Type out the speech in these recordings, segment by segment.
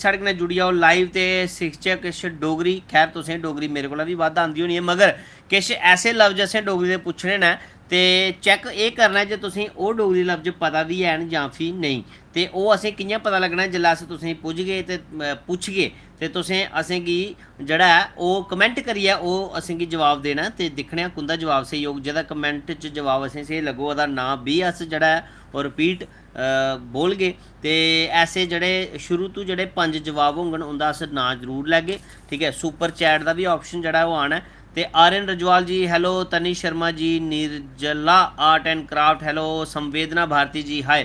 साढ़े कन्नै जुड़ी जाओ लाइव ते सिक्खचै किश डोगरी। खैर तुसें डोगरी मेरे कोला भी बद्ध आंदी होनी है, मगर किश ऐसे लफ्ज असें डोगरी दे पुच्छने न ते चैक एह् करना जे तुसें ओह् डोगरी लफ्ज पता बी हैन जां फ्ही नेईं। ते ओह् असें कि'यां पता लग्गना जेल्लै अस तुसें पुच्छगे ते पुच्छगे ते तुसें असेंगी जेह्ड़ा ऐ ओह् कमैंट करियै ओह् असेंगी जवाब देना ते दिक्खने आं कुंदा जवाब स्हेई होग। जेह्दा कमैंट च जवाब असें स्हेई लग्गग ओह्दा नांऽ बी अस जेह्ड़ा ऐ ओह् रपीट बोलगे। ते ऐसे जेह्ड़े शुरू तो जेह्ड़े 5 जवाब होङन उं'दा अस नांऽ जरूर लैगे। ठीक है, सुपर चैट का भी ऑप्शन जेह्ड़ा ओह् आना है। ते आर्यन रजवाल जी हैलो, तनिष शर्मा जी, निर्जला आर्ट एंड क्राफ्ट हैलो, संवेदना भारती जी हाय।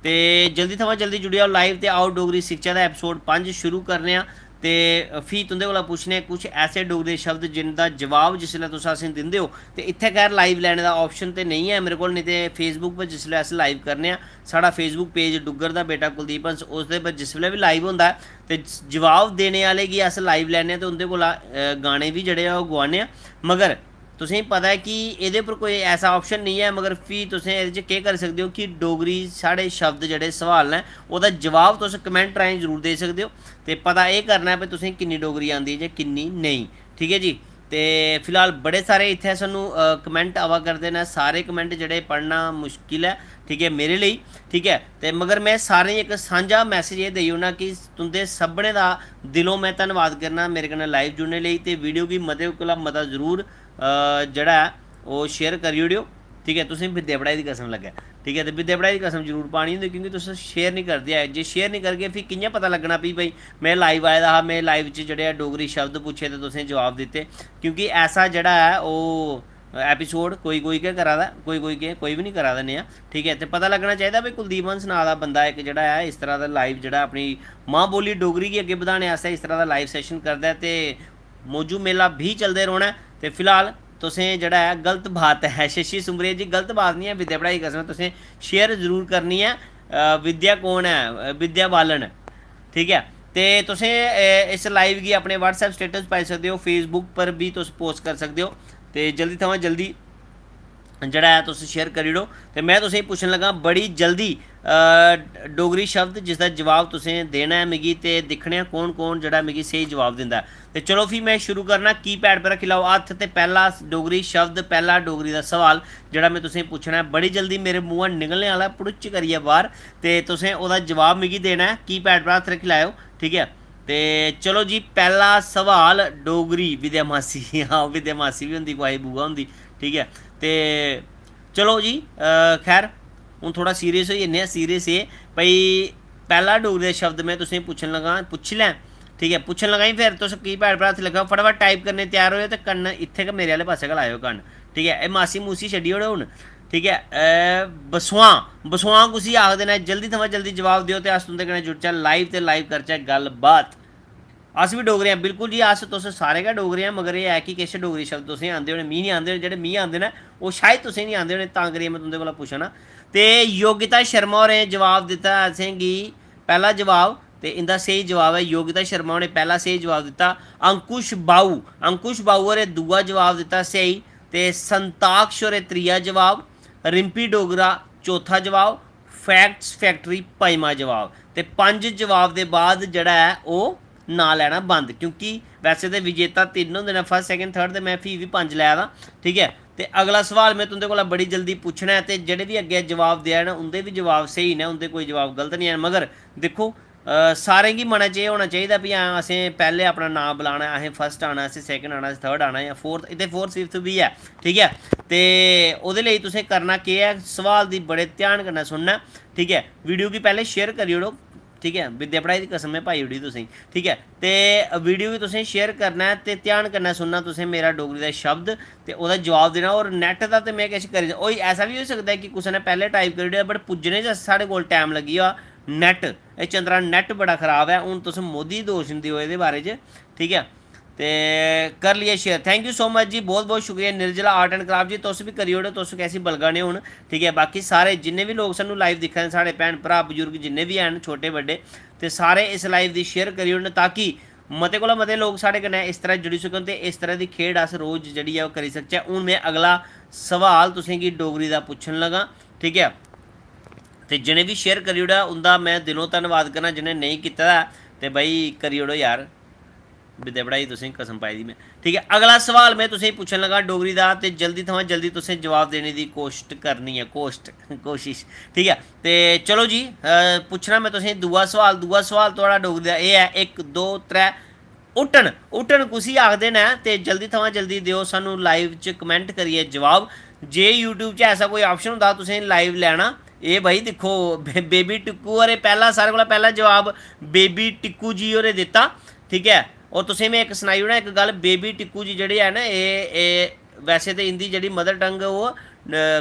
ते जल्दी थमां जल्दी जुड़ी जाओ लाइव ते आओ डोगरी शिक्षा दा एपिसोड 5 शुरू करने आं। ते फ्ही तुंदे कोला पुच्छने कुछ ऐसे डोगरी शब्द जिंदा जवाब जिसलै तुस असें दिंदे हो ते इत्थै खैर लाइव लैने दा ऑप्शन ते नहीं है मेरे कोल, नहीं ते फेसबुक पर जिसलै अस लाइव करने आं साढ़ा फेसबुक पेज डुग्गर दा बेटा कुलदीप हंस उसदे पर जिसलै भी लाइव होंदा है ते जवाब देने आह्ले गी अस लाइव लैने ते उं'दे कोला गाने भी जेह्ड़े ओह् गोआने आं। मगर तुसेंगी पता है कि एह्दे पर कोई ऐसा ऑप्शन नहीं है, मगर फ्ही तुसें एह्दे च केह् करी सकदे हो कि डोगरी साढ़े शब्द जेह्ड़े सवाल न ओह्दा जवाब तुस कमेंट राहें जरूर दे सकदे हो। ते पता एह् करना है भाई तुसेंगी किन्नी डोगरी आंदी जे किन्नी नेईं। ठीक है जी। ते फिलहाल बड़े सारे इत्थै सानूं कमेंट आवा करदे न, सारे कमेंट जेह्ड़े पढ़ना मुश्किल है ठीक है मेरे लिए। ठीक है, ते मगर मैं सारें एक सांझा मैसेज ये देई ओड़ना कि तुंदे सभनें दा दिलों मैं धन्नवाद करना मेरे कन्नै लाइव जुड़ने लेई। ते वीडियो गी मते कोला मता जरूर जेह्ड़ा ऐ ओह् शेयर करी ओड़ेओ। ठीक है, तुसें विद्या पढ़ाई दी कसम लग्गे। ठीक है, तो विद्या पढ़ाई दी कसम जरूर पानी होंदी क्योंकि तुस शेयर नहीं करदे है। जे शेयर नहीं करगे फ्ही कि'यां पता लग्गना भी भाई मैं लाइव आए दा हा, मैं लाइव च जेह्ड़े डोगरी शब्द पुच्छे ते तुसें जवाब दित्ते। क्योंकि ऐसा जेह्ड़ा है ओह् एपीसोड कोई गै करा दा, कोई भी नहीं करा दा नेहा। ठीक है, तो पता लग्गना चाहिए भाई कुलदीप हंस नांऽ दा बंदा इक जेह्ड़ा है इस तरह दा लाइव जेह्ड़ा अपनी मां बोली डोगरी गी अग्गें बधाने आस्तै इस तरह दा लाइव सैशन करदा है। ते मौजू मेला भी चलते रौह्ना है। ते फिलहाल तुसें जेह्ड़ा है गलत बात है शशि सुमरिया जी, गलत बात नहीं है, विद्या पढ़ाई कसम तुसें शेयर जरूर करनी है। विद्या कौन है? विद्या बालन। ठीक है, तो तुसें इस लाइव गी अपने व्हाट्सएप स्टेटस पाई सकदे हो, फेसबुक पर भी तुस पोस्ट कर सकदे हो। तो जल्दी थमां जल्दी जेह्ड़ा है तुस शेयर करी ओड़ो। ते मैं तुसेंगी पुच्छन लगा बड़ी जल्दी डोगरी शब्द जिसदा जवाब तुसें देना है मिगी, ते दिक्खने आं कौन कौन जेह्ड़ा मिगी स्हेई जवाब दिंदा है। ते चलो फ्ही मैं शुरू करना, की पैड पर रक्खी लैओ हत्थ। ते पैह्ला डोगरी शब्द, पैह्ला डोगरी दा सवाल जेह्ड़ा मैं तुसेंगी पुच्छना है बड़ी जल्दी मेरे मूंहा निकलने आह्ला पुड़ुच करियै बाहर। ते तुसें ओह्दा जवाब मिगी देना है, की पैड पर हत्थ रक्खी लैओ। ठीक है, ते चलो जी पैह्ला सवाल डोगरी विद्या मासी हाँ विद्या मासी भी होंदी कुसै बुआ होंदी। ठीक है, ते चलो जी खैर हूँ थोड़ा सीरियस होई जन्ने आं। सीरियस एह् भाई पैह्ला डोगरी दा शब्द मैं तुसेंगी पुच्छन लगा, पुच्छी लैं। ठीक है, पुच्छन लगा ही फिर तुस की पैड पर हत्थ लग्गा फटाफट टाइप करने त्यार होए ते कन्न इत्थे गै मेरे आह्ले पास्से गै लाएओ कन्न। ठीक है, एह् मासी मूसी छड्डी ओड़ो हून। ठीक है, बसोआं, बसोआं कुसी आखदे न? जल्दी थमां जल्दी जवाब देओ ते अस तुंदे कन्नै जुड़चै लाइव ते लाइव करचै गल्लबात। अस भी डोगरे हैं बिल्कुल जी, अस तुस सारे गै डोगरे हैं, मगर एह् है कि किश डोगरी शब्द तुसेंगी आंदे होने, मी नहीं आंदे होने, जेह्ड़े मी आंदे न ओह् शायद तुसेंगी नहीं आंदे होने, तां करियै मैं तुंदे कोला पुच्छा ना। ते योगिता शर्मा होरें जवाब दित्ता असेंगी पैह्ला जवाब, ते इंदा स्हेई जवाब है योगिता शर्मा होरें पैह्ला स्हेई जवाब दित्ता। अंकुश बाऊ होरें दूआ जवाब दित्ता स्हेई। ते संताक्ष होरें त्रीया जवाब, रिंपी डोगरा चौथा जवाब, फैक्ट्स फैक्ट्री पंजमा जवाब। ते 5 जवाब के बाद जेह्ड़ा है ओह् ना लैना बंद, क्योंकि वैसे तो विजेता 3 होंदे न, फर्स्ट सैकेंड थर्ड, तो मैं फ्ही भी 5 लै दा। ठीक है, तो अगला सवाल मैं तुंदे कोला बड़ी जल्दी पुच्छना है, तो जेह्ड़े भी अग्गें जवाब देआ न उंदे भी जवाब स्हेई न, उंदे कोई जवाब गलत नहीं है। मगर दिक्खो सारें गी मना च होना चाहिए भी हाँ असें पैह्ले अपना नाम बुलाना, असें फर्स्ट आना, असें सैकेंड आना, असें थर्ड आना या फोर्थ, इत्थै फोर्थ फिफ्थ भी है। ठीक है, तो ओह्दे लेई तुसें करना केह् है, सवाल दी बड़े ध्यान कन्नै सुनना। ठीक है, वीडियो गी पैह्ले शेयर करी ओड़ो। ठीक है, विद्या पढ़ाई दी कसम में पाई ओड़ी तुसेंगी। ठीक है, तो वीडियो भी तुसें शेयर करना है, तो ध्यान कन्नै सुनना तुसें मेरा डोगरी का शब्द ते ओह्दा जवाब देना। और नैट का तो मैं किश करी होई ऐसा भी होई सकदा है कि कुसै ने पैह्ले टाइप करी ओड़ेआ बट पुज्जने च साढ़े कोल टाइम लग्गी गेआ नैट, एह् चंद्रा नैट बड़ा खराब है। हूँ तुस मोदी दोश दिओ एह्दे बारे च। ठीक है, तो कर लिया share, thank you so much ji, बहुत बहुत शुक्रिया। निर्जला आर्ट एंड क्राफ्ट जी तुस भी करी ओड़ो, तुस कैसी बलगाने हूँ। ठीक है, बाकी सारे जिन्ने भी लोग सानू लाइव दिक्खा दे साढ़े भैन भ्रा बजुर्ग जिन्ने भी हैन छोटे बड्डे, ते सारे इस लाइव दी शेयर करी ओड़न ताकि मते कोला मते लोग साढ़े कन्नै इस तरह जुड़ी सकन ते इस तरह की खेड अस रोज़ जेह्ड़ी ऐ ओह् करी सकचै। हूँ मैं अगला सवाल तुसेंगी डोगरी दा पुच्छन लगा। ठीक है, तो जिन्हें भी शेयर करी ओड़ा उंदा मैं दिलों धन्नवाद करना, जिन्हें नहीं कीता तो बई करी ओड़ो यार, विद्या पढ़ाई तुसें कसम पाई दी मैं। ठीक है, अगला सवाल मैं तुसें पुच्छन लगा डोगरी दा, ते जल्दी थमां जल्दी तुसें जवाब देने दी कोशिश करनी है, कोशिश। ठीक है, ते चलो जी पुच्छना मैं तुसें दूआ सवाल। दूआ सवाल थोड़ा डोगरी दा एह् है, 1 2 3 उट्टन। उट्टन कुसी आखदे न, ते जल्दी थमां जल्दी दिओ सानू लाइव च कमेंट करिए जवाब। जे यूट्यूब च ऐसा कोई ऑप्शन होंदा तुसें लाइव लैना, एह् भाई दिक्खो बेबी टिक्कू होरें पैह्ला, सारें कोला पैह्ला जवाब बेबी टिक्कू जी होरें दित्ता। ठीक है, और तुसें मैं इक सनाई ओड़ां इक गल्ल, बेबी टिक्कू जी जेह्ड़े है ना, एह् वैसे ते इंदी जेह्ड़ी मदर टंग ओह्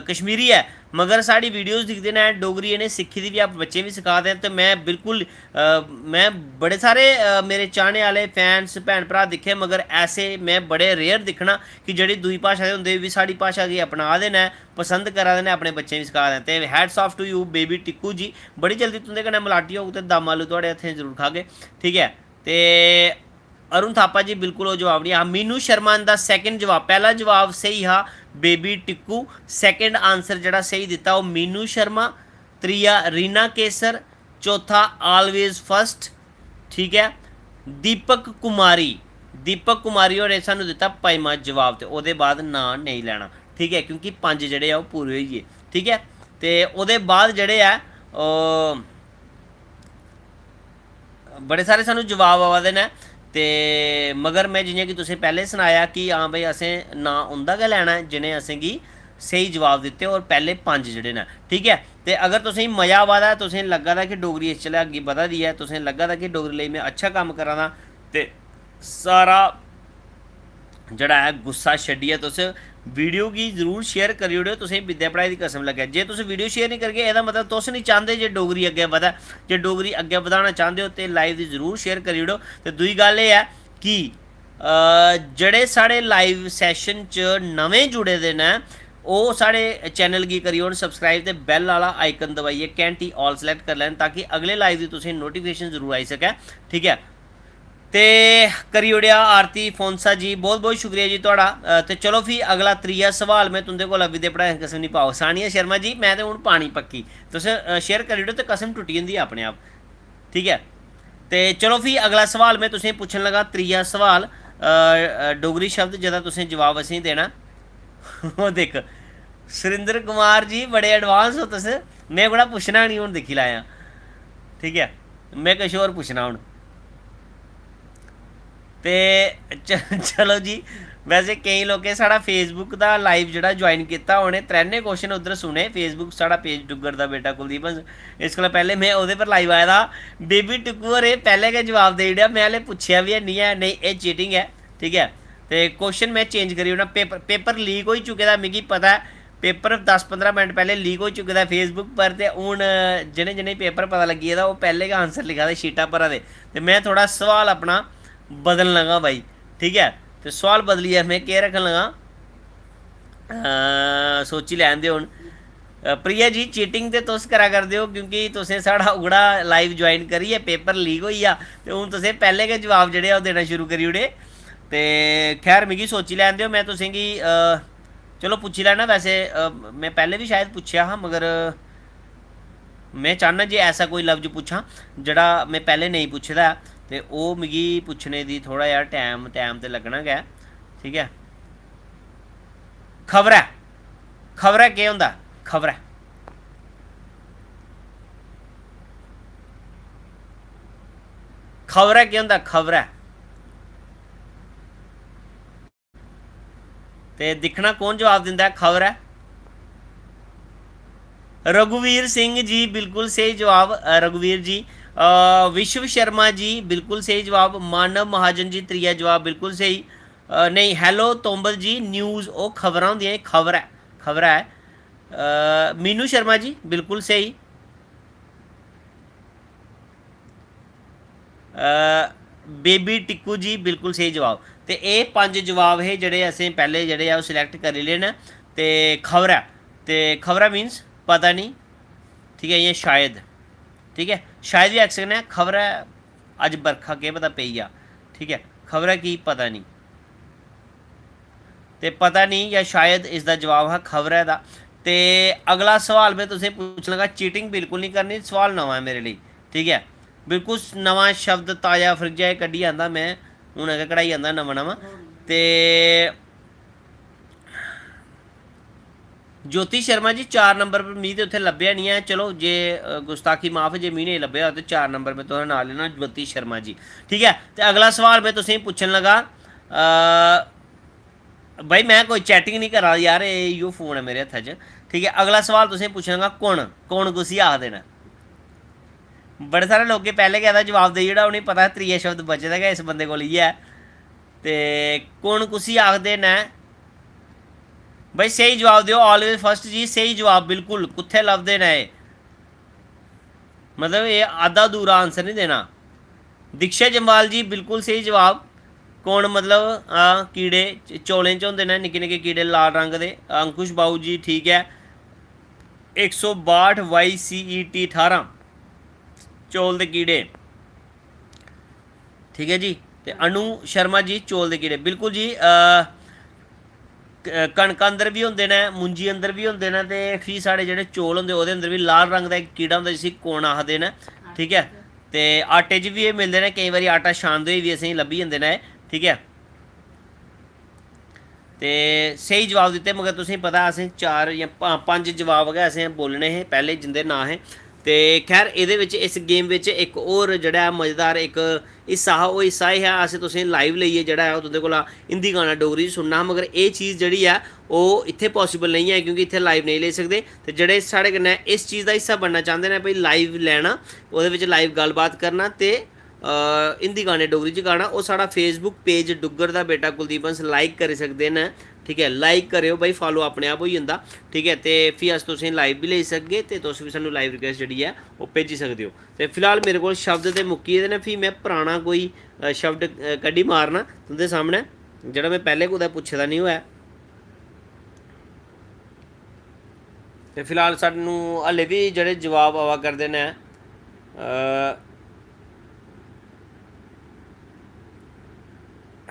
कश्मीरी है, मगर साढ़ी वीडियोज़ दिखदे न, डोगरी इ'नें सिक्खी दी बी, आप बच्चे बी सिखा दे, ते मैं बिल्कुल मैं बड़े सारे मेरे चाहने आह्ले फैंस भैन भ्राऽ दिक्खे, मगर ऐसे मैं बड़े रेयर दिक्खना कि जेह्ड़ी दूई भाशा दे होंदे बी साढ़ी भाशा गी अपना दे न, पसंद करा दे न, अपने बच्चें बी सखा दे न। ते hats off to you baby Tikku ji, बड़ी जल्दी तुं'दे कन्नै मलाटी होग, ते दम आलू थुआढ़े हत्थें जरूर खागे। ठीक है, ते अरुण थापा जी बिल्कुल वो जवाब नहीं हा। मीनू शर्मा दा सैकेंड जवाब, पहला जवाब सही हा बेबी टिक्कू, सैकेंड आंसर जड़ा सही दिता वो मीनू शर्मा, त्रीया रीना केसर, चौथा ऑलवेज फर्स्ट। ठीक है, दीपक कुमारी, दीपक कुमारी होरें सानू दिता पंजवां जवाब, ते ओहदे बाद नां नहीं लैना। ठीक है, क्योंकि 5 जड़े आ पूरे होई गे। ठीक है, ते ओहदे बाद जड़े आ बड़े सारे सानू जवाब आवा दे न, ते मगर मैं जियां कि तुसें पैह्लें सनाया कि हाँ भाई असें नां उं'दा गै लैना है जिनें असेंगी स्हेई जवाब दित्ते, और पैह्ले 5 जेह्ड़े न। ठीक है, ते अगर तुसेंगी मज़ा आवा दा, तुसेंगी लग्गा दा कि डोगरी इस चले अग्गें बधा दी है, तुसेंगी लग्गा दा कि डोगरी लेई मैं अच्छा कम्म करा दा, ते सारा जड़ा है गुस्सा छड्डियै तुस वीडियो गी जरूर शेयर करी ओड़ेओ। तुसें विद्या पढ़ाई दी कसम लग्गे, जे तुस वीडियो शेयर नहीं करगे एह्दा मतलब तुस नहीं चाहते जे डोगरी अग्गें बधै। जे डोगरी अग्गें बधाना चाहते हो तो लाइव दी जरूर शेयर करी ओड़ो। ते दूई गल्ल एह् है कि जेह्ड़े साढ़े लाइव सैशन च नमें जुड़े दे न, ओह् साढ़े चैनल गी करी ओड़न सब्सक्राइब, ते बैल आह्ला आइकन दबाइयै घैंटी ऑल सलैक्ट करी लैन, ताकि अगले लाइव दी तुसेंगी नोटिफिकेशन जरूर आई सकै। ठीक है, ते करी ओड़ेआ आरती फोनसा जी, बहुत बहुत शुक्रिया जी थोड़ा। ते चलो फ्ही अगला त्रीया सवाल मैं तुं'दे कोला विद्या पढ़ाई कसम नहीं पाओ। सानिया शर्मा जी, मैं ते हूँ पानी पक्की, तुस शेयर करी ओड़ो ते कसम टुटी जंदी अपने आप। ठीक है, ते चलो फ्ही अगला सवाल मैं तुसेंगी पुच्छन लगा, त्रीया सवाल डोगरी शब्द जेह्दा तुसें जवाब असेंगी देना। ओह् दिक्ख सुरिंदर कुमार जी, बड़े एडवांस हो तुस, में बड़ा पुच्छना नहीं हूँ, दिक्खी लैया। ठीक है, मैं किश होर पुच्छना हूँ। ते चलो जी, वैसे केईं लोकें साढ़ा फेसबुक दा लाइव जेह्ड़ा ज्वाइन कीता, उ'नें त्रैने क्वेश्चन उद्धर सुने। फेसबुक साढ़ा पेज डुग्गर दा बेटा कुलदीप, इस कोला पैह्लें मैं ओह्दे पर लाइव आया था। बेबी टिक्कू होरें पैह्लें गै जवाब देई ओड़ेआ, मैं हले पुच्छेआ बी हैनी है, नहीं एह् चीटिंग है। ठीक है, ते क्वेश्चन मैं चेंज करी ओड़ना। पेपर लीक होई चुके दा, मिगी पता है, पेपर 10-15 मिनट पैह्लें लीक हो चुके दा फेसबुक पर, ते हून जिनें जिनें पेपर पता लग्गी गेदा ओह् पैह्लें गै आंसर लिखा दे, शीटां भरा दे, ते मैं थोड़ा सवाल अपना बदलन लगा भाई। ठीक है, तो सवाल बदलिए मैं केह् रखन लगा, सोची लैन दे हूँ। प्रिया जी, चीटिंग ते तुस करा करदे हो, क्योंकि तुसें साढ़ा उगड़ा लाइव ज्वाइन करियै पेपर लीक होई गेआ, ते हून तुसें पैह्लें गै जवाब जेह्ड़े ओह् देना शुरू करी ओड़े। ते खैर मिगी सोची लैन देओ, मैं तुसेंगी चलो पुच्छी लैना। वैसे मैं पैह्लें भी शायद पुच्छेआ हा, मगर मैं चाह्न्ना जे ऐसा कोई लफ्ज पुच्छां जेह्ड़ा मैं पैह्लें नेईं पुच्छे दा ऐ, ते ओह् मिगी पुच्छने दी थोड़ा यार टैम ते लग्गना गै। ठीक है, खबरै, खबरै केह् होंदा, खबरै खबरै केह् होंदा, खबरै। ते दिक्खना कौन जवाब दिंदा है, खबरै। रघुवीर सिंह जी बिल्कुल सही जवाब, रघुवीर जी। विश्व शर्मा जी बिल्कुल सही जवाब। मानव महाजन जी त्रीया जवाब बिल्कुल सही। नहीं, हैलो तोम्बल जी, न्यूज़ वो खबर होंदियां, खबर है, खबर है। मीनू शर्मा जी बिल्कुल सही। बेबी टिक्कू जी बिल्कुल सही जवाब। ते एह् 5 जवाब हे जेह्ड़े असें पैह्ले जेह्ड़े आ ओह् सिलेक्ट करी ले न। ते खबरै, ते खबरै मीन्स पता नहीं। ठीक है, इ'यां शायद। ठीक है, शायद भी आखी सकने खबरै अज्ज बरखा केह् पता पेई जा। ठीक है, खबरै की पता नहीं, ते पता नहीं या शायद इसका जवाब है खबरै दा। ते अगला सवाल मैं तुसें पुच्छन लगा, चीटिंग बिल्कुल नहीं करनी, सवाल नवां है मेरे लिए। ठीक है, बिल्कुल नवा शब्द ताज़ा फ्रिज है कड्ढी आंदा मैं हूँ अगर कढ़ाई आंदा नवा नवा ते ज्योति शर्मा जी 4 नंबर पर मी तो उत्थे लभ्या नहीं है चलो जे गुस्ताखी माफ जे मी नहीं लभ्या तो 4 नंबर में तुसें नाल लेना ज्योति शर्मा जी ठीक है। तो अगला सवाल मैं तुसें पूछन लगा भाई मैं कोई चैटिंग नहीं करा यार इो फोन है मेरे हत्था च ठीक है। अगला सवाल तुसें पूछन लगा कुण कुण कुसी आखदे न बड़े सारे लोग पहले गै एह्दा जवाब देई ओड़ा उनेंगी पता त्रीया शब्द बचे दा गै इस बंदे कोल इ'यै ते कुण कुसी आखदे न भाई सही जवाब दिओ ऑलवेज फर्स्ट जी सही जवाब बिल्कुल कुत्थे लभदे न एह् मतलब ये आधा अधूरा आंसर नहीं देना। दीक्षा जम्वाल जी बिल्कुल सही जवाब कौन मतलब कीड़े चौलें च होंदे न निक्के निक्के कीड़े लाल रंग दे। अंकुश बाबू जी ठीक है 162 YCET 18 चौल दे कीड़े ठीक है जी। ते अनु शर्मा जी चौल दे कीड़े बिल्कुल जी कणक अंदर भी होंदे न मुंजी अंदर भी होंदे न ते फ्ही साढ़े जेह्ड़े चौल होंदे ओह्दे अंदर बी लाल रंग दा इक कीड़ा होंदा जिसी कोण आखदे न ठीक है। ते आटे च बी एह् मिलदे न केईं बारी आटा छानदे होई बी असेंगी लब्भी जंदे न ठीक है। ते स्हेई जवाब दित्ते मगर तुसेंगी पता असें 4 जां 5 जवाब गै असें बोलने हे पैह्ले जिंदे नांऽ हे। ते खैर एह्दे बिच इस गेम बिच इक होर जेह्ड़ा मज़ेदार इक हिस्सा हा ओह् हिस्सा एह् हा असें तुसेंगी लाइव लेइयै जेह्ड़ा ऐ ओह् तुं'दे कोला हिंदी गाना डोगरी च सुनना हा मगर एह् चीज़ जेह्ड़ी ऐ ओह् इत्थै पॉसिबल नहीं है क्योंकि इत्थै लाइव नहीं लेई सकदे। ते जेह्ड़े साढ़े कन्नै इस चीज़ दा हिस्सा बनना चांह्दे न भाई लाइव लैना ओह्दे बिच लाइव गल्लबात करना ते हिंदी गाने डोगरी च गाना ओह् साढ़ा फेसबुक पेज डुग्गर दा बेटा कुलदीप हंस लाइक करी सकदे न ठीक है। लाइक करेओ भाई फॉलो अपने आप होई जंदा ठीक है। तो फ्ही अस तुसेंगी लाइव भी लेई सकगे ते तुस बी सानूं लाइव रिक्वेस्ट जेह्ड़ी ऐ ओह् भेजी सकदे हो। ते फिलहाल मेरे कोल शब्द ते मुक्की गेदे न फ्ही मैं पराना कोई शब्द कड्ढी मारना तुं'दे सामनै जेह्ड़ा मैं पैह्लें कुदै पुच्छे दा निं होऐ। ते फिलहाल सानूं हल्ले बी जेह्ड़े जवाब आवा करदे न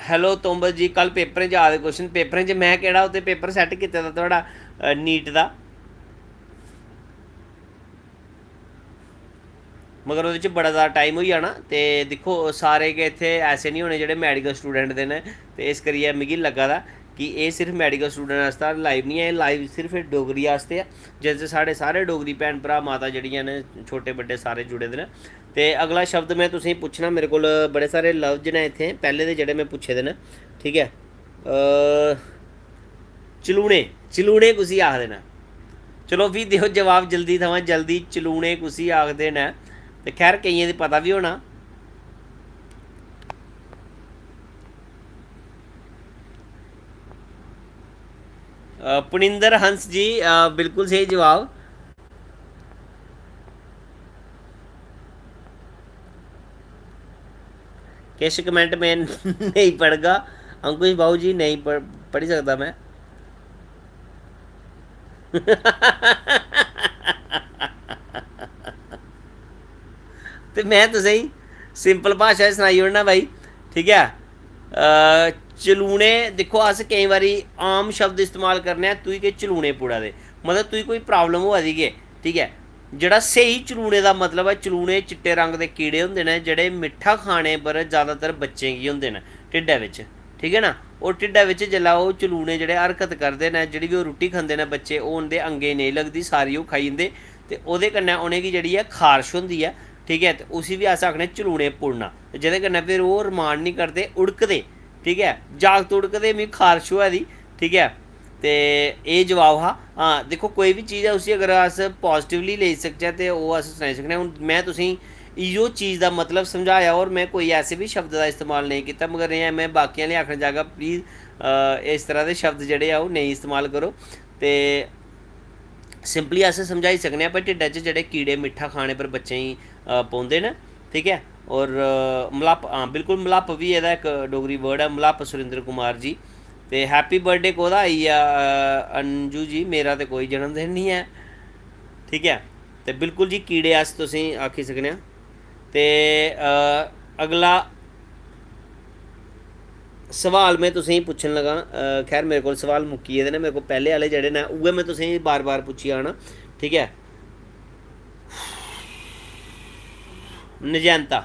हैलो तोमबत जी कल पेपरें च आ दे क्वेश्चन पेपरें च मैं केह्ड़ा उत्थे पेपर सैट्ट कीते दा थुआढ़ा नीट दा मगर ओह्दे च बड़ा ज़्यादा टाइम होई जाना ते दिक्खो सारे गै इत्थै ऐसे नहीं होने जेह्ड़े मैडिकल स्टूडेंट दे न ते इस करियै मिगी लग्गा दा कि एह् सिर्फ मैडिकल स्टूडेंट आस्तै लाइव नहीं है लाइव सिर्फ डोगरी आस्तै ऐ जिस साढ़े सारे डोगरी भैन भ्राऽ माता जेह्ड़ियां न छोटे बड्डे सारे जुड़े दे न। ते अगला शब्द मैं तुसेंगी पुच्छना मेरे कोल बड़े सारे लफ्ज न इत्थै पैह्ले दे जेह्ड़े मैं पुच्छे दे न ठीक है। चलूने चलूने कुसी आखदे न चलो फ्ही देओ जवाब जल्दी थमां जल्दी चलूने कुसी आखदे न ते खैर केइयें दी पता बी होना। पुनिंदर हंस जी बिल्कुल सही जवाब किश कमेंट में नहीं पढ़गा अंकुश बाबू जी नहीं पढ़ी सकदा मैं ते मैं तुसेंगी सिंपल भाशा च सनाई ओड़ना भाई ठीक है। चलूने दिक्खो अस केईं बारी आम शब्द इस्तेमाल करने आं तुई के चलूने पुड़ा दे मतलब तुई कोई प्रॉब्लम होआ दी के ठीक है। जेह्ड़ा स्हेई चलूने दा मतलब है चलूने चिट्टे रंग दे कीड़े होंदे न जेह्ड़े मिट्ठा खाने पर ज़्यादातर बच्चें गी होंदे न ढिड्डै बिच्च ठीक है ना। ओह् ढिड्डै बिच्च जेल्लै ओह् चलूने जेह्ड़े हरकत करदे न जेह्ड़ी बी ओह् रुट्टी खंदे न बच्चे ओह् उं'दे अंगें गी नेईं लगदी सारी ओह् खाई जंदे ते ओह्दे कन्नै उ'नेंगी जेह्ड़ी ऐ खारश होंदी ऐ ठीक है। ते उसी बी अस आखने चलूने पुड़ना जेह्दे कन्नै फिर ओह् रमान नहीं करदे उड़कदे ठीक है। जागत उड़कदे मिगी खारश होआ दी ठीक है। ते एह् जवाब हा। हाँ दिक्खो कोई बी चीज़ ऐ उसी अगर अस पॉजिटिवली लेई सकचै ते ओह् अस सनाई सकने हून मैं तुसेंगी इयो चीज़ दा मतलब समझाया और मैं कोई ऐसे भी शब्द दा इस्तेमाल नहीं कीता मगर एह् मैं बाकियां आह्लें आखना चाहगा प्लीज़ इस तरह दे शब्द जेह्ड़े आ ओह् नेईं इस्तेमाल करो। ते सिंपली अस समझाई सकने आं भाई ढिड्डै च जेह्ड़े कीड़े मिट्ठा खाने पर बच्चें गी पौंदे न ठीक है। और मलप हाँ बिल्कुल मलप भी एह्दा इक डोगरी वर्ड है मलप सुरिंदर कुमार जी। ते हैप्पी बर्थडे कोह्दा आई गेआ अंजू जी मेरा ते कोई जन्मदिन नहीं है ठीक है। ते बिल्कुल जी कीड़े अस तुसेंगी आखी सकने आं। ते अगला सवाल मैं तुसेंगी पुच्छन लगा खैर मेरे को सवाल मुक्की गेदे न मेरे को पैह्ले आह्ले जेह्ड़े न उ'ऐ मैं तुसेंगी बार बार पुच्छी आना ठीक है। नजैंता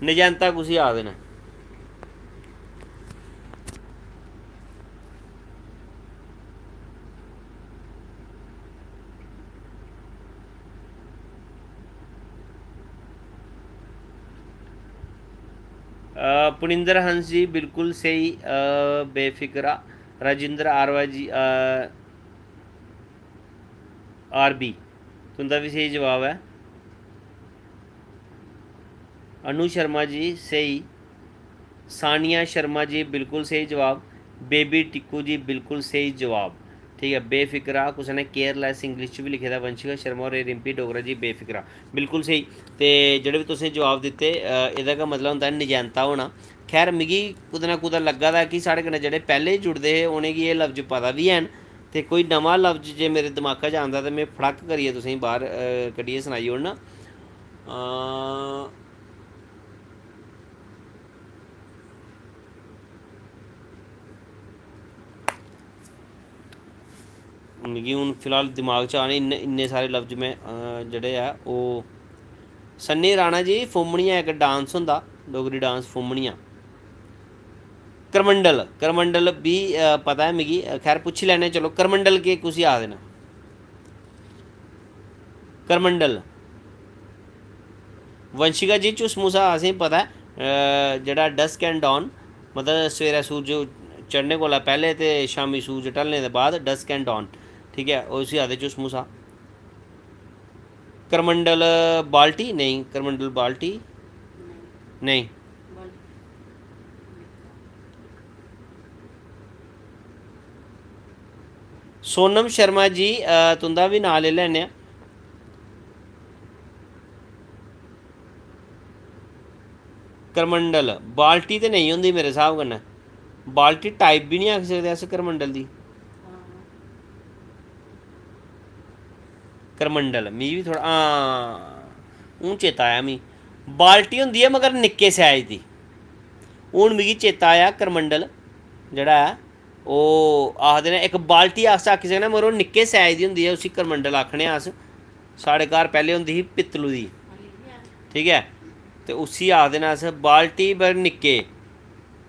नजैंता कुछ आखदे न। पुनिंदर हंस जी बिल्कुल सही, बेफिक्रा। राजिंदर आरवा जी, आर बी तुंदा भी सही जवाब है। अनु शर्मा जी सही। सानिया शर्मा जी बिल्कुल सही जवाब। बेबी टिक्कू जी बिल्कुल सही जवाब। ठीक है, बेफिक्रा कुछ ने केयरलैस इंग्लिश च भी लिखे दा। वंशिका शर्मा और रिंपी डोगरा जी बेफिक्रा बिल्कुल सही। ते जेह्ड़े भी तुसें जवाब दित्ते एह्दा का मतलब होंदा नजैंता होना। खैर मिगी कुदै ना कुदै लग्गा दा कि साढ़े कन्नै जेह्ड़े पैह्ले जुड़दे हे उ'नेंगी एह् लफ्ज पता बी हैन, ते कोई नमां लफ्ज जे मेरे दमाका च आंदा ते में फड़क करियै तुसेंगी बाहर कड्ढियै सनाई ओड़ना। मिगी हून फिलहाल दिमाग च आने इन्ने सारे लफ्ज में जेह्ड़े ऐ ओह्। सन्नी राणा जी फुम्मनियां इक डांस होंदा, डोगरी डांस फुम्मनियां। करमंडल, करमंडल भी पता है मिगी। खैर पुच्छी लैने, चलो करमंडल केह् कुसी आखदे न? करमंडल। वंशिका जी चुसमुसा असेंगी पता है, जेह्ड़ा डस्क एंड डॉन मतलब सवेरै सूरज चढ़ने कोला पैह्ले ते शामी सूरज ढलने दे बाद डस्क एंड डॉन, ठीक है, उसी आखदे चुसमुसा। करमंडल बाल्टी नहीं, करमंडल बाल्टी नहीं। सोनम शर्मा जी तुंदा भी नाम ले लैने। करमंडल बाल्टी ते नहीं होंदी मेरे स्हाब कन्नै। बाल्टी टाइप भी नहीं आखी सकदे अस करमंडल दी। करमंडल मिगी भी थोह्ड़ा हून चेता आया मिगी। बाल्टी होंदी ऐ मगर निक्के साइज दी। हून मिगी चेता आया करमंडल जेह्ड़ा ऐ ओह् आखदे न इक बाल्टी अस आखी सकने मगर ओह् निक्के साइज दी होंदी ऐ, उसी करमंडल आखने अस। साढ़े घर पैह्लें होंदी ही पित्तलू दी, ठीक है, ते उसी आखदे न अस बाल्टी पर निक्के।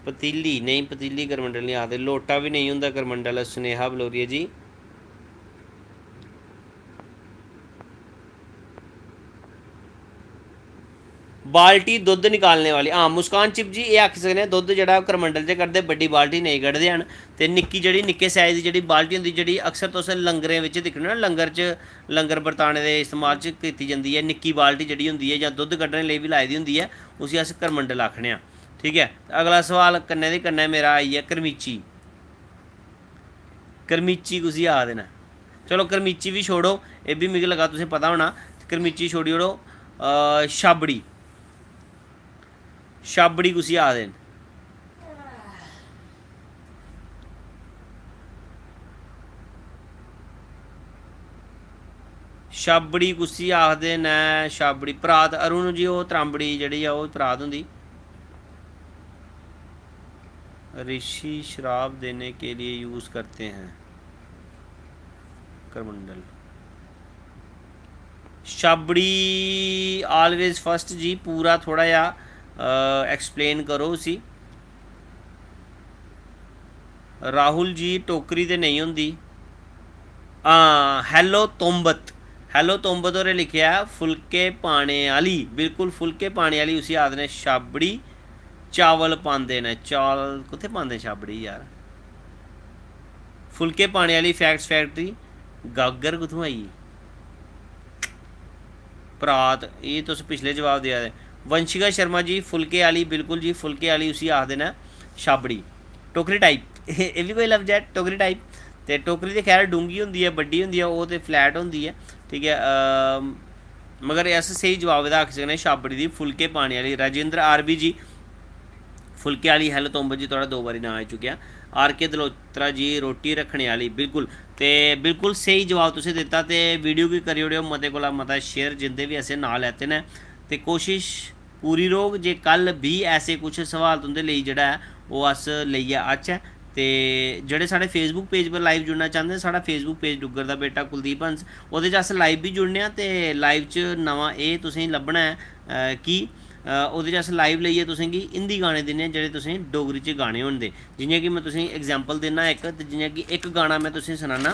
पतीली नहीं, पतीली करमंडल नहीं आखदे। लोटा भी नहीं होंदा करमंडल। सुनेहा बलोरिया जी। बाल्टी दुद्ध निकालने वाली, हाँ मुस्कान चिप जी एह् आखी सकने दुद्ध जेह्ड़ा करमंडल च कड्ढदे, बड्डी बाल्टी नेईं कड्ढदे हैन। ते निक्की जेह्ड़ी निक्के साइज दी जेह्ड़ी बाल्टी होंदी, जेह्ड़ी अक्सर तुस लंगरें बिच्च दिक्खने ना, लंगर च लंगर बरताने दे इस्तेमाल च कीती जंदी ऐ। निक्की बाल्टी जेह्ड़ी होंदी ऐ जां दुद्ध कड्ढने लेई बी लाई दी होंदी ऐ, उसी अस करमंडल आखने आं। ठीक ऐ, अगला सवाल कन्नै दी कन्नै मेरा आई गेआ करमीची। करमीची कुसी आखदे न? चलो करमीची बी छोड़ो, एह् बी मिगी लगा तुसें पता होना। करमीची छोड़ी ओड़ो। छाबड़ी, छाबड़ी कुसी आखदे न? छाबड़ी कुसी आखदे न? छाबड़ी परात। अरुण जी ओह् त्रांबड़ी जेह्ड़ी ऐ ओह् परात होंदी। ऋषि शराब देने के लिए यूज़ करते हैं करमंडल। छाबड़ी ऑलवेज फर्स्ट जी, पूरा थोड़ा जा एक्सप्लेन करो उसी। राहुल जी टोकरी ते नहीं होंदी। हैलो तोम्बत, हैलो तोम्बत होरें लिखेआ फुलके पाने आह्ली। बिल्कुल फुलके पाने आह्ली उसी आखदे न छाबड़ी। चावल पांदे न, चावल कुत्थै पांदे छाबड़ी यार? फुलके पाने आह्ली फैक्ट्स फैक्ट्री। गागर कुत्थूं आई? परात, एह् तुस पिछले जवाब देआ दे। वंशिका शर्मा जी फुलके आह्ली, बिल्कुल जी फुलके आह्ली उसी आखदे न छाबड़ी। टोकरी टाइप एह् बी कोई लफ्ज है टोकरी टाइप। ते टोकरी ते खैर डूंगी होंदी ऐ, बड्डी होंदी ऐ, ओह् ते फ्लैट होंदी ऐ, ठीक ऐ। मगर अस स्हेई जवाब एह्दा आखी सकने छाबड़ी दी, फुलके पाने आह्ली। राजेंद्र आर बी जी फुलके आह्ली। हैलो तोम्बत जी थोड़ा 2 बारी नाम आई चुकेआ। आर के दलोत्रा जी रोटी रखने आह्ली, बिल्कुल। ते बिल्कुल स्हेई जवाब तुसें दित्ता। ते वीडियो गी करी ओड़ेओ मते कोला मता शेयर जिंदे बी असें नाम लैते न। ते कोशिश पूरी रौह्ग जे कल भी ऐसे कुछ सवाल तुंदे लेई जेह्ड़ा ऐ ओह् अस लेइयै आचै। ਤੇ ਜਿਹੜੇ ਸਾਡੇ ਫੇਸਬੁੱਕ ਪੇਜ ਪਰ ਲਾਈਵ ਜੁੜਨਾ ਚਾਹੁੰਦੇ ਸਾਡਾ ਫੇਸਬੁੱਕ ਪੇਜ ਡੁੱਗਰ ਦਾ ਬੇਟਾ ਕੁਲਦੀਪ ਹੰਸ, ਉਹਦੇ 'ਚ अस लाइव भी जुड़ने ते लाइव च नवां एह् तुसेंगी लब्भना है कि ਉਹਦੇ 'ਚ अस लाइव लेइयै तुसेंगी हिंदी गाने दिन्ने जेह्ड़े तुसें डोगरी च गाने होंदे। जियां कि मैं तुसेंगी एग्जांपल दिन्ना इक, ते जियां कि इक गाना मैं तुसेंगी सनाना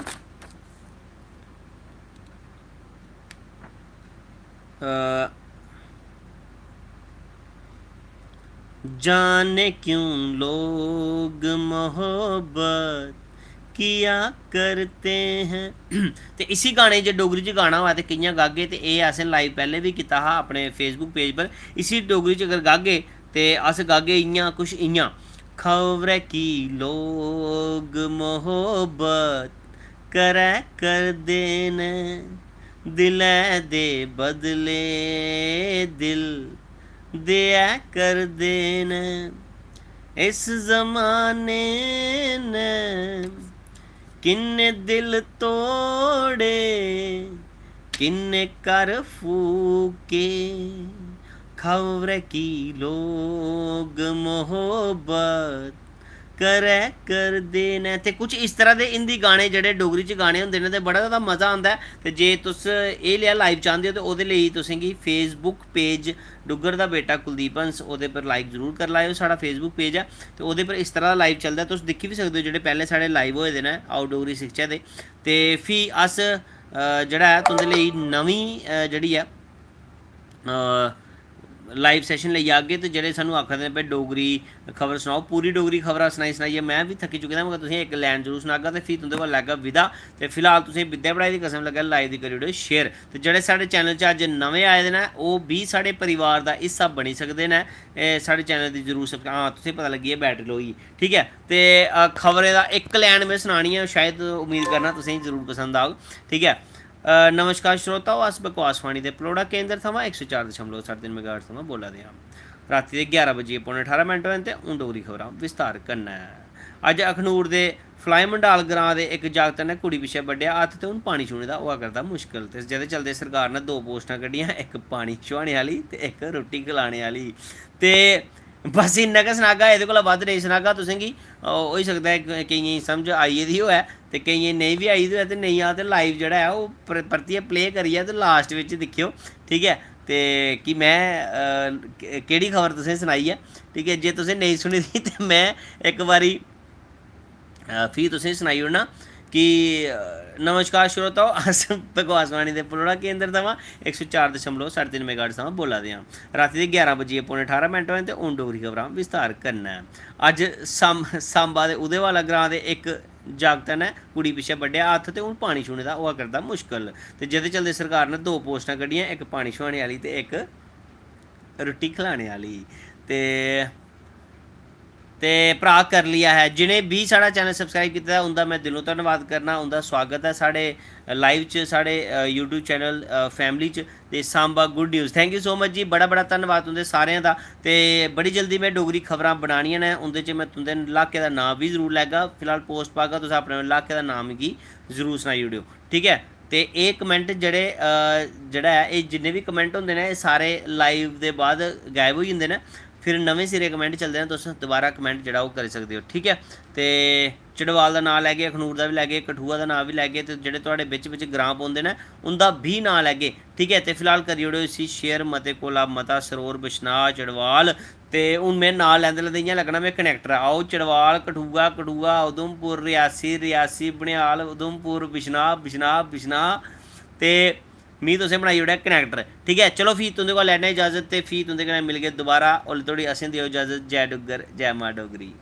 जाने क्यों लोग मोहब्बत किया करते हैं ते इसी गाने च डोगरी च गाना होऐ ते कि'यां गागे, ते एह् असें लाइव पैह्लें भी कीता हा अपने फेसबुक पेज पर। इसी डोगरी च अगर गागे ते अस गागे इ'यां कुछ इ'यां, खबरै की लोग मोहब्बत करै करदे न दिलै दे बदले दिल देआ करदे न इस जमाने ने किन्ने दिल तोड़े किन्ने कर फूके खबरै की लोग मोहब्बत करै करदे न। ते कुछ इस तरह दे हिंदी गाने जेह्ड़े डोगरी च गाने होंदे न ते बड़ा ज़्यादा मज़ा आंदा है। ते जे तुस एह् लेआ लाइव चांह्दे हो ते ओह्दे लेई तुसेंगी फेसबुक पेज डुग्गर दा बेटा कुलदीप हंस ओह्दे पर लाइक जरूर करी लैओ। साढ़ा फेसबुक पेज है ते ओह्दे पर इस तरह दा लाइव चलदा, तुस दिक्खी बी सकदे हो जेह्ड़े पैह्ले साढ़े लाइव होए दे न आओ डोगरी सिक्खचै दे। ते फ्ही अस जेह्ड़ा ऐ तुं'दे लेई नमीं जेह्ड़ी ऐ लाइव सैशन लेई आगे ते जेह्ड़े सानूं आखदे भाई डोगरी खबर सनाओ, पूरी डोगरी खबरां सनाइयै मैं बी थक्की चुके दा, मगर तुसेंगी इक लैन जरूर सनागा ते फ्ही तुं'दे कोल लैगा विदा। ते फिलहाल तुसेंगी विद्या पढ़ाई दी कसम लग्गा लाइव दी करी ओड़ो शेयर। ते जेह्ड़े साढ़े चैनल च अज्ज नमें आए दे न ओह् बी साढ़े परिवार दा हिस्सा बनी सकदे न। साढ़े चैनल दी जरूर हां तुसेंगी पता लग्गी गेआ बैटरी लो होई, ठीक है। ते खबरें दा इक लैन में सनानी है, शायद उम्मीद करना तुसेंगी जरूर पसंद आग, ठीक है। नमस्कार श्रोताओ, अस बकवासवाणी दे पलोड़ा केंद्र थमां 104.3 मेगाहर्ट्ज़ थमां बोला दे आं। रातीं दे 11:18 होए ते हून डोगरी खबरां विस्तार कन्नै। अज्ज अखनूर दे फलाई मंडाल ग्रां दे इक जागत ने कुड़ी पिच्छे बड्डेआ हत्थ ते हून पानी छूने दा होआ करदा मुश्कल। ते जेह्दे चलदे सरकार ने 2 पोस्टां कड्ढियां, इक पानी छुआने आह्ली ते इक रुट्टी खलाने आह्ली। ते बस इन्ना गै सनागा, एह्दे कोला बद्ध नेईं सनागा तुसेंगी। होई सकदा है केइयें गी समझ आई गेदी होऐ ते केइयें नेईं बी आई दी होऐ, ते नेईं आ ते लाइव जेह्ड़ा ऐ ओह् परतियै प्ले करियै ते लास्ट बिच्च दिक्खेओ, ठीक ऐ। ते कि मैं केह्ड़ी खबर तुसेंगी सनाई ऐ, ठीक ऐ। जे तुसें नेईं सुनी दी ते मैं इक बारी फ्ही तुसेंगी सनाई ओड़ना कि नमस्कार श्रोताओ, अस बकवासवाणी दे पलोड़ा केंद्र थमां 104.3 मेगाहर्ट्ज़ थमां बोला दे आं। रातीं दे 11:18 होए ते हून डोगरी खबरां विस्तार कन्नै। अज्ज सांबा दे उदेवाला ग्रां दे इक जागत ने कुड़ी पिच्छे बड्डेआ हत्थ ते हून पानी छूने दा होआ करदा मुश्कल। ते जेह्दे चलदे सरकार ने 2 पोस्टां कड्ढियां, इक पानी छुआने आह्ली ते इक रुट्टी खलाने आह्ली। ते भ्रा कर लिया है, जिनें भी साढ़ा चैनल सबसक्राइब कीता है उंदा मैं दिलों धन्नवाद करना, उंदा स्वागत है साढ़े लाइव च, साढ़े यूट्यूब चैनल फैमिली च। ते सांबा good news, thank you so much ji, बड़ा बड़ा धन्नवाद तुंदे सारें दा। ते बड़ी जल्दी मैं डोगरी खबरां बनानियां न, उंदे च मैं तुंदे इलाके दा नाम भी जरूर लैगा। फिलहाल पोस्ट पागा, तुस अपने इलाके दा नाम मिगी जरूर सनाई ओड़ेओ, ठीक है। ते एह् कमेंट जेह्ड़ा ऐ एह् जिन्ने भी कमेंट होंदे न एह् सारे लाइव दे बाद गायब होई जंदे न, फिर नमें सिरे कमेंट चलदे न, तुस दोबारा कमेंट जेह्ड़ा ओह् करी सकदे हो, ठीक है। ते चड़वाल दा नांऽ लैगे, अखनूर दा बी लैगे, कठुआ दा नांऽ बी लैगे, ते जेह्ड़े तुहाड़े बिच ग्रां पौंदे न उंदा बी नांऽ लैगे, ठीक है। ते फिलहाल करी ओड़ो इसी शेयर, मते कोला मता सरोर बिश्नाह चड़वाल। ते हून में नांऽ लैंदे लैंदे इ'यां लग्गना में कनैक्टर आओ चड़वाल कठुआ उधमपुर रियासी बनिहाल उधमपुर बिश्नाह ते मी तुसें बनाई ओड़ेआ कनैक्टर, ठीक है। चलो फ्ही तुंदे कोल लैने इजाजत, ते फ्ही तुंदे कन्नै मिलगे दोबारा। ओल्ले धोड़ी असें देओ इजाजत। जय डुग्गर, जय मां डोगरी।